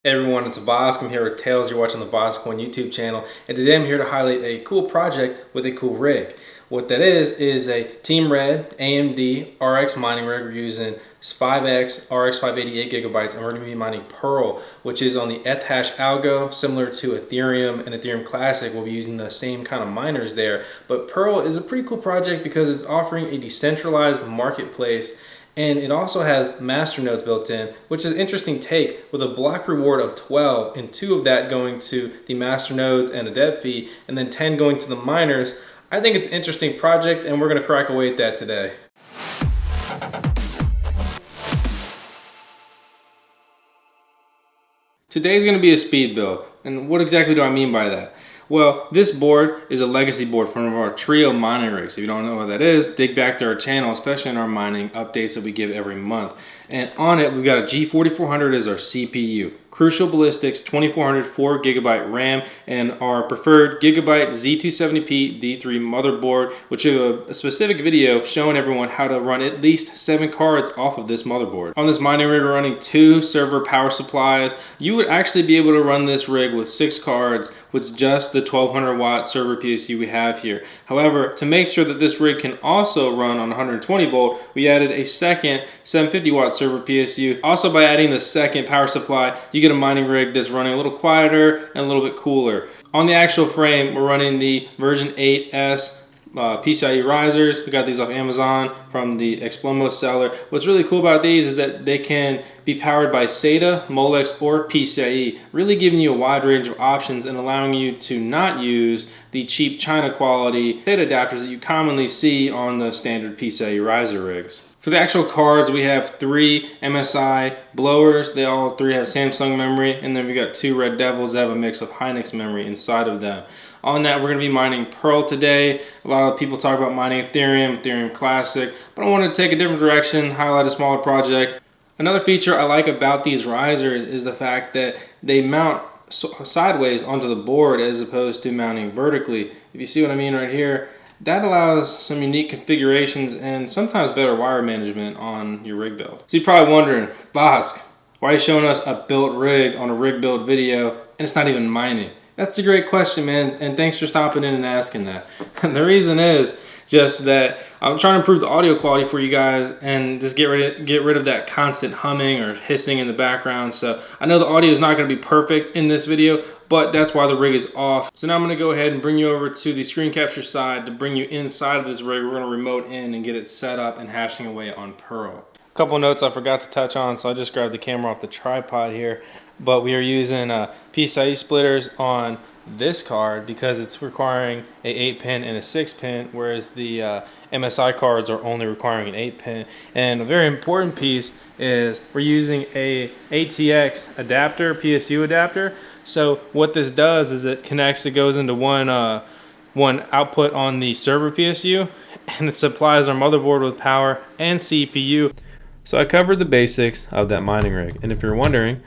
Hey everyone, it's Vosk. I'm here with Tails. You're watching the VoskCoin YouTube channel, and today I'm here to highlight a cool project with a cool rig. What that is a Team Red AMD RX mining rig. We're using 5X RX580 8GB, and we're going to be mining PIRL, which is on the Ethash algo, similar to Ethereum and Ethereum Classic. We'll be using the same kind of miners there, but PIRL is a pretty cool project because it's offering a decentralized marketplace. And it also has Masternodes built in, which is an interesting take with a block reward of 12 and 2 of that going to the Masternodes and a dev fee, and then 10 going to the miners. I think it's an interesting project, and we're going to crack away at that today. Today's going to be a speed build, and what exactly do I mean by that? Well, this board is a legacy board from one of our Trio mining rigs. If you don't know what that is, dig back to our channel, especially in our mining updates that we give every month. And on it, we've got a G4400 as our CPU. Crucial Ballistics 2400 4GB RAM, and our preferred Gigabyte Z270p D3 motherboard, which is a specific video showing everyone how to run at least 7 cards off of this motherboard. On this mining rig, we're running 2 server power supplies. You would actually be able to run this rig with 6 cards with just the 1200 watt server PSU we have here. However, to make sure that this rig can also run on 120 volt, we added a second 750 watt server PSU. Also, by adding the second power supply, you get a mining rig that's running a little quieter and a little bit cooler. On the actual frame, we're running the version 8S PCIE Risers. We got these off Amazon from the Explomo seller. What's really cool about these is that they can be powered by SATA, Molex, or PCIe, really giving you a wide range of options and allowing you to not use the cheap China quality SATA adapters that you commonly see on the standard PCIe riser rigs. For the actual cards, we have 3 MSI blowers. They all 3 have Samsung memory, and then we got 2 Red Devils that have a mix of Hynix memory inside of them. On that, we're going to be mining PIRL today. A lot of people talk about mining Ethereum, Ethereum Classic, but I wanted to take a different direction, highlight a smaller project. Another feature I like about these risers is the fact that they mount sideways onto the board as opposed to mounting vertically. If you see what I mean right here, that allows some unique configurations and sometimes better wire management on your rig build. So you're probably wondering, Vosk, why are you showing us a built rig on a rig build video and it's not even mining? That's a great question, man, and thanks for stopping in and asking that. The reason is just that I'm trying to improve the audio quality for you guys and just get rid of that constant humming or hissing in the background. So I know the audio is not going to be perfect in this video, but that's why the rig is off. So now I'm going to go ahead and bring you over to the screen capture side to bring you inside of this rig. We're going to remote in and get it set up and hashing away on PIRL. A couple notes I forgot to touch on, so I just grabbed the camera off the tripod here. But we are using PCIe splitters on this card because it's requiring a 8-pin and a 6-pin, whereas the MSI cards are only requiring an 8-pin. And a very important piece is we're using a ATX adapter, PSU adapter. So what this does is it connects, it goes into one output on the server PSU, and it supplies our motherboard with power and CPU. So I covered the basics of that mining rig, and if you're wondering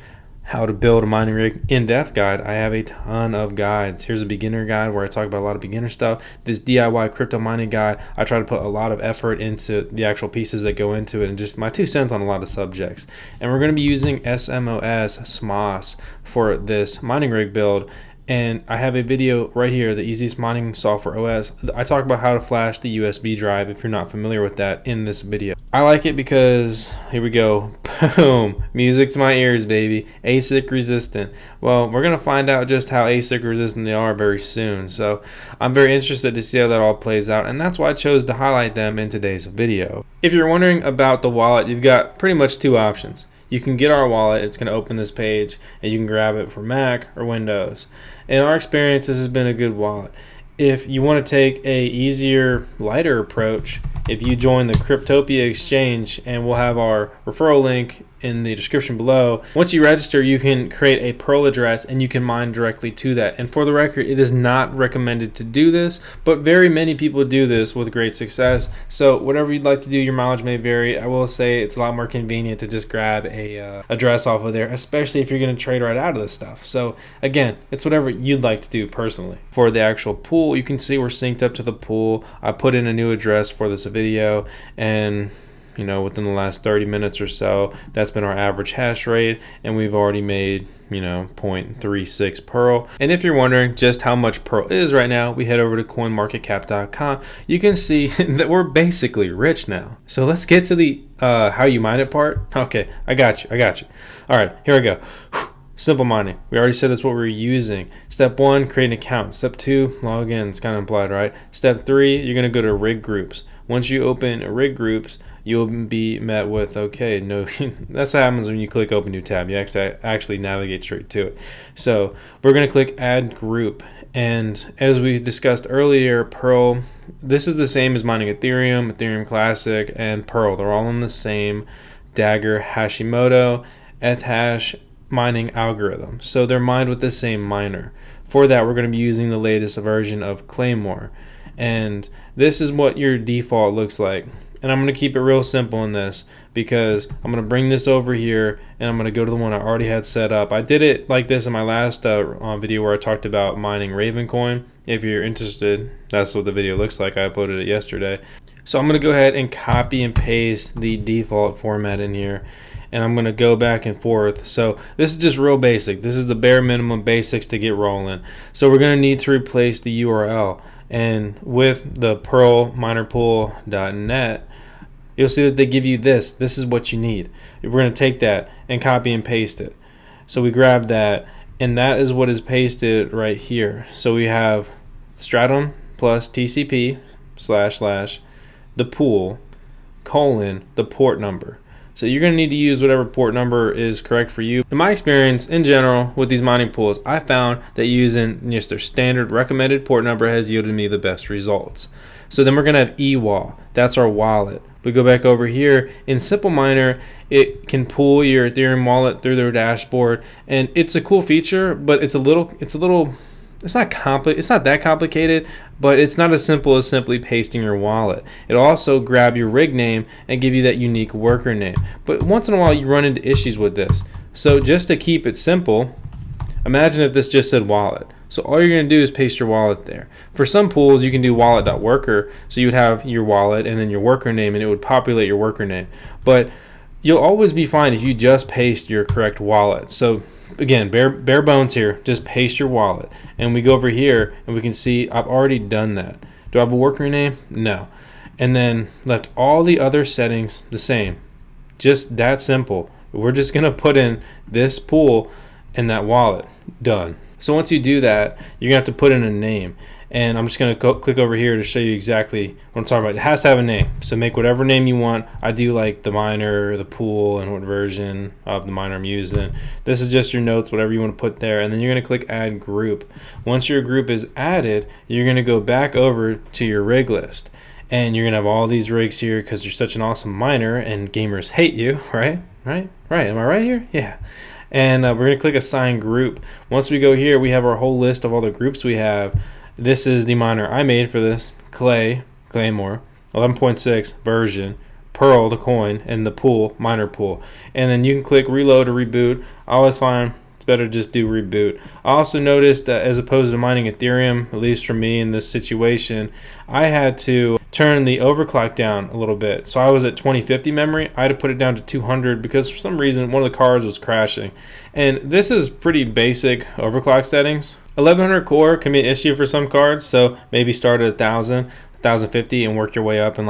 how to build a mining rig in-depth guide, I have a ton of guides. Here's a beginner guide where I talk about a lot of beginner stuff. This DIY crypto mining guide, I try to put a lot of effort into the actual pieces that go into it and just my 2 cents on a lot of subjects. And we're going to be using SMOS for this mining rig build. And I have a video right here, the easiest mining software OS. I talk about how to flash the USB drive if you're not familiar with that in this video. I like it because, here we go, boom, music to my ears, baby. ASIC resistant. Well, we're going to find out just how ASIC resistant they are very soon. So I'm very interested to see how that all plays out, and that's why I chose to highlight them in today's video. If you're wondering about the wallet, you've got pretty much 2 options. You can get our wallet, it's going to open this page, and you can grab it for Mac or Windows. In our experience, this has been a good wallet. If you want to take a easier, lighter approach, if you join the Cryptopia exchange, and we'll have our referral link in the description below. Once you register, you can create a PIRL address and you can mine directly to that. And for the record, it is not recommended to do this, but very many people do this with great success. So whatever you'd like to do, your mileage may vary. I will say it's a lot more convenient to just grab a address off of there, especially if you're going to trade right out of this stuff. So again, it's whatever you'd like to do personally. For the actual pool, you can see we're synced up to the pool. I put in a new address for this video, and you know, within the last 30 minutes or so. That's been our average hash rate, and we've already made, you know, 0.36 PIRL. And if you're wondering just how much PIRL is right now, we head over to coinmarketcap.com. You can see that we're basically rich now. So let's get to the how you mine it part. Okay, I got you. All right, here we go. Simple mining. We already said that's what we're using. Step 1, create an account. Step 2, log in. It's kind of implied, right? Step 3, you're going to go to rig groups. Once you open rig groups, you'll be met with, okay, no, that's what happens when you click open new tab. You actually navigate straight to it. So we're going to click add group. And as we discussed earlier, PIRL, this is the same as mining Ethereum, Ethereum Classic, and PIRL. They're all in the same Dagger Hashimoto Ethash mining algorithm. So they're mined with the same miner. For that, we're going to be using the latest version of Claymore. And this is what your default looks like. And I'm going to keep it real simple in this because I'm going to bring this over here and I'm going to go to the one I already had set up. I did it like this in my last video where I talked about mining Ravencoin. If you're interested, that's what the video looks like. I uploaded it yesterday. So I'm going to go ahead and copy and paste the default format in here. And I'm going to go back and forth. So this is just real basic. This is the bare minimum basics to get rolling. So we're going to need to replace the URL. And with the PIRL minerpool.net, you'll see that they give you this. This is what you need. We're going to take that and copy and paste it. So we grab that, and that is what is pasted right here. So we have stratum plus TCP / the pool : the port number. So you're going to need to use whatever port number is correct for you. In my experience, in general, with these mining pools, I found that using just their standard recommended port number has yielded me the best results. So then we're going to have EWAL. That's our wallet. We go back over here. In Simple Miner, it can pull your Ethereum wallet through their dashboard, and it's a cool feature, but it's not that complicated, but it's not as simple as simply pasting your wallet. It'll also grab your rig name and give you that unique worker name. But once in a while you run into issues with this. So just to keep it simple, imagine if this just said wallet. So all you're going to do is paste your wallet there. For some pools, you can do wallet.worker. So you would have your wallet and then your worker name, and it would populate your worker name. But you'll always be fine if you just paste your correct wallet. So again, bare bones here, just paste your wallet. And we go over here and we can see I've already done that. Do I have a worker name? No. And then left all the other settings the same. Just that simple. We're just going to put in this pool and that wallet. Done. So once you do that, you're going to have to put in a name. And I'm just going to click over here to show you exactly what I'm talking about. It has to have a name. So make whatever name you want. I do like the miner, the pool, and what version of the miner I'm using. This is just your notes, whatever you want to put there. And then you're going to click add group. Once your group is added, you're going to go back over to your rig list. And you're going to have all these rigs here because you're such an awesome miner and gamers hate you, right? Right? Am I right here? Yeah. And we're going to click assign group. Once we go here, we have our whole list of all the groups we have. This is the miner I made for this, Claymore, 11.6 version, PIRL, the coin, and the pool, miner pool. And then you can click reload or reboot. I always find it's better to just do reboot. I also noticed that as opposed to mining Ethereum, at least for me in this situation, I had to turn the overclock down a little bit. So I was at 2050 memory. I had to put it down to 200 because for some reason one of the cards was crashing. And this is pretty basic overclock settings. 1100 core can be an issue for some cards, so maybe start at 1000, 1050 and work your way up in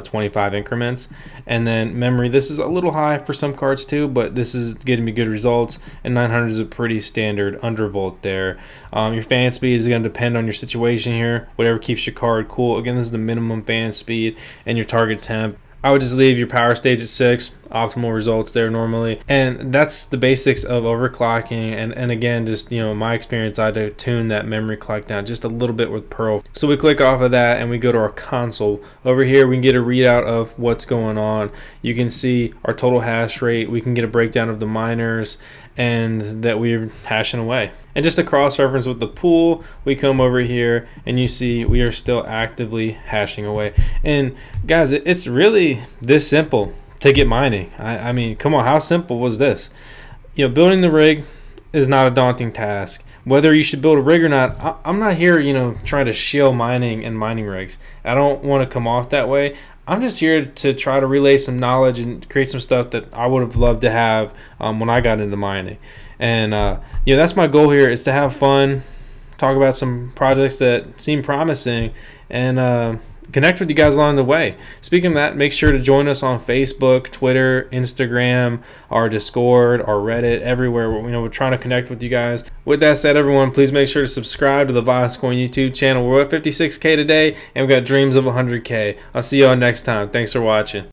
25 increments. And then memory, this is a little high for some cards too, but this is getting me good results, and 900 is a pretty standard undervolt there. Your fan speed is going to depend on your situation here, whatever keeps your card cool. Again, this is the minimum fan speed and your target temp. I would just leave your power stage at 6, optimal results there normally. And that's the basics of overclocking. And again, just, my experience, I had to tune that memory clock down just a little bit with PIRL. So we click off of that and we go to our console. Over here, we can get a readout of what's going on. You can see our total hash rate. We can get a breakdown of the miners and that we're hashing away. And just to cross-reference with the pool, we come over here and you see we are still actively hashing away. And guys, it's really this simple to get mining. I mean, come on, how simple was this? Building the rig is not a daunting task. Whether you should build a rig or not, I'm not here, trying to shill mining and mining rigs. I don't want to come off that way. I'm just here to try to relay some knowledge and create some stuff that I would have loved to have when I got into mining. And that's my goal here, is to have fun, talk about some projects that seem promising, and connect with you guys along the way. Speaking of that, make sure to join us on Facebook, Twitter, Instagram, our Discord, our Reddit, everywhere. We're trying to connect with you guys. With that said, everyone, please make sure to subscribe to the VoskCoin YouTube channel. We're at 56K today, and we've got dreams of 100K. I'll see y'all next time. Thanks for watching.